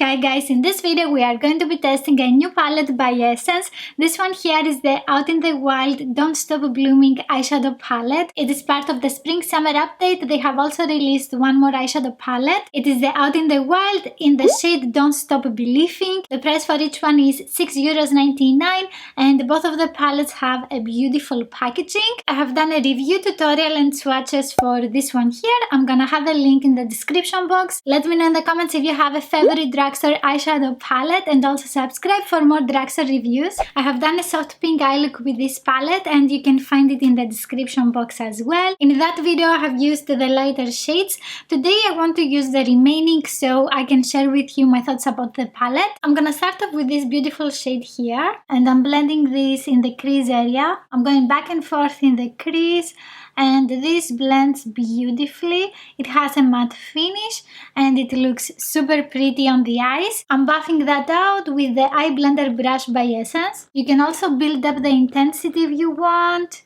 Hi guys, in this video we are going to be testing a new palette by Essence. This one here is the Out in the Wild Don't Stop Blooming eyeshadow palette. It is part of the spring summer update. They have also released one more eyeshadow palette. It is the Out in the Wild in the shade Don't Stop Beleafing. The price for each one is €6.99 and both of the palettes have a beautiful packaging. I have done a review tutorial and swatches for this one here. I'm gonna have a link in the description box. Let me know in the comments if you have a favorite drugstore eyeshadow palette and also subscribe for more drugstore reviews. I have done a soft pink eye look with this palette and you can find it in the description box as well. In that video I have used the lighter shades. Today I want to use the remaining so I can share with you my thoughts about the palette. I'm gonna start off with this beautiful shade here and I'm blending this in the crease area. I'm going back and forth in the crease and this blends beautifully. It has a matte finish and it looks super pretty on the eyes. I'm buffing that out with the eye blender brush by Essence. You can also build up the intensity if you want.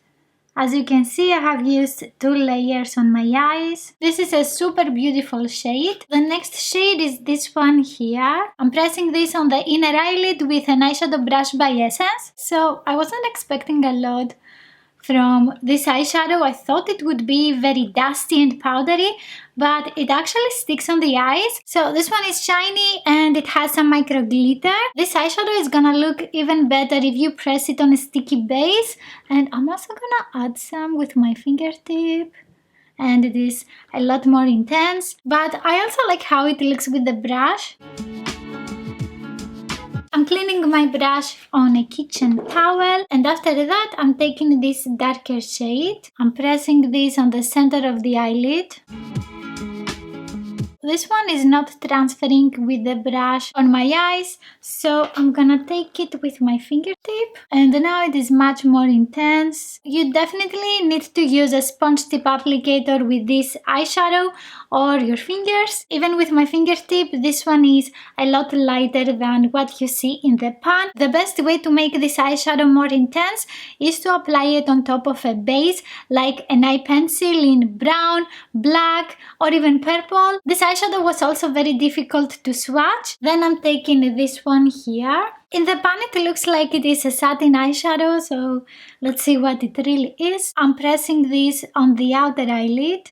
As you can see, I have used 2 layers on my eyes. This is a super beautiful shade. The next shade is this one here. I'm pressing this on the inner eyelid with an eyeshadow brush by Essence. So I wasn't expecting a lot from this eyeshadow. I thought it would be very dusty and powdery, but it actually sticks on the eyes. So this one is shiny and it has some micro glitter. This eyeshadow is gonna look even better if you press it on a sticky base. And I'm also gonna add some with my fingertip. And it is a lot more intense, but I also like how it looks with the brush. I'm cleaning my brush on a kitchen towel and after that I'm taking this darker shade. I'm pressing this on the center of the eyelid. This one is not transferring with the brush on my eyes, so I'm gonna take it with my fingertip. And now it is much more intense. You definitely need to use a sponge tip applicator with this eyeshadow or your fingers. Even with my fingertip, this one is a lot lighter than what you see in the pan. The best way to make this eyeshadow more intense is to apply it on top of a base, like an eye pencil in brown, black, or even purple. This eyeshadow was also very difficult to swatch. Then I'm taking this one here. In the pan it looks like it is a satin eyeshadow, so let's see what it really is. I'm pressing this on the outer eyelid.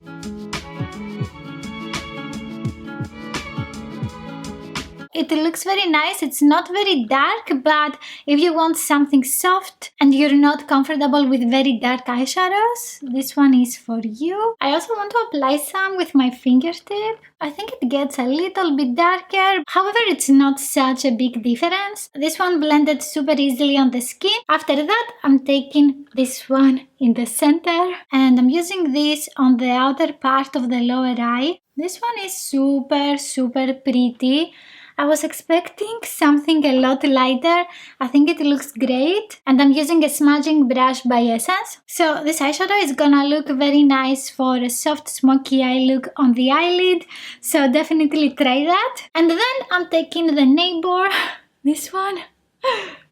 It looks very nice. It's not very dark, but if you want something soft and you're not comfortable with very dark eyeshadows, this one is for you. I also want to apply some with my fingertip. I think it gets a little bit darker. However, it's not such a big difference. This one blended super easily on the skin. After that, I'm taking this one in the center and I'm using this on the outer part of the lower eye. This one is super pretty. I was expecting something a lot lighter. I think it looks great. And I'm using a smudging brush by Essence. So this eyeshadow is gonna look very nice for a soft smoky eye look on the eyelid. So definitely try that. And then I'm taking the neighbor, this one.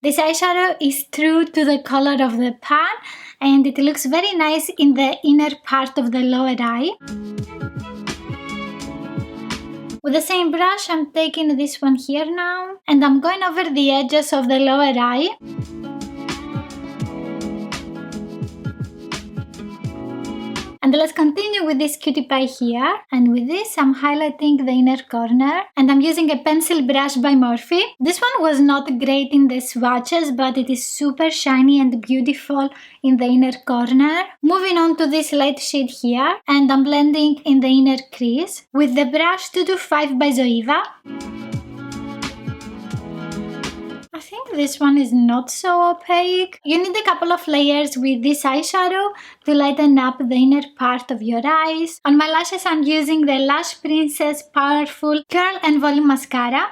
This eyeshadow is true to the color of the pan and it looks very nice in the inner part of the lower eye. With the same brush, I'm taking this one here now and I'm going over the edges of the lower eye. And let's continue with this cutie pie here. And with this, I'm highlighting the inner corner and I'm using a pencil brush by Morphe. This one was not great in the swatches, but it is super shiny and beautiful in the inner corner. Moving on to this light shade here and I'm blending in the inner crease with the brush 225 by Zoeva. I think this one is not so opaque. You need a couple of layers with this eyeshadow to lighten up the inner part of your eyes. On my lashes I'm using the Lash Princess Powerful Curl and Volume Mascara.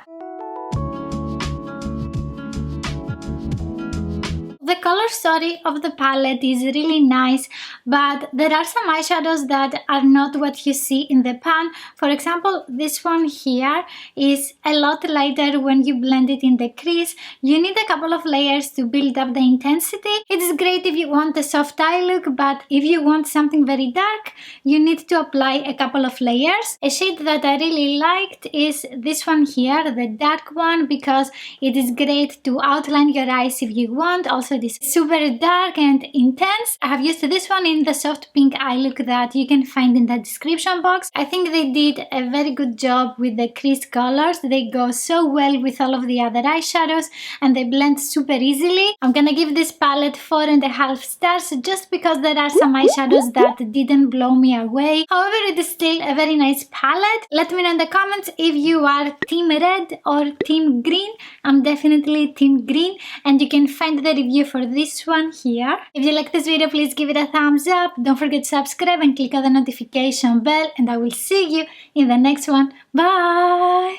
The color story of the palette is really nice, but there are some eyeshadows that are not what you see in the pan. For example, this one here is a lot lighter when you blend it in the crease. You need a couple of layers to build up the intensity. It is great if you want a soft eye look, but if you want something very dark, you need to apply a couple of layers. A shade that I really liked is this one here, the dark one, because it is great to outline your eyes if you want. Also, it is super dark and intense. I have used this one in the soft pink eye look that you can find in the description box. I think they did a very good job with the crease colors. They go so well with all of the other eyeshadows and they blend super easily. I'm gonna give this palette 4.5 stars just because there are some eyeshadows that didn't blow me away. However, it is still a very nice palette. Let me know in the comments if you are team red or team green. I'm definitely team green, and you can find the review for this one here. If you like this video, please give it a thumbs up. Don't forget to subscribe and click on the notification bell, and I will see you in the next one. Bye!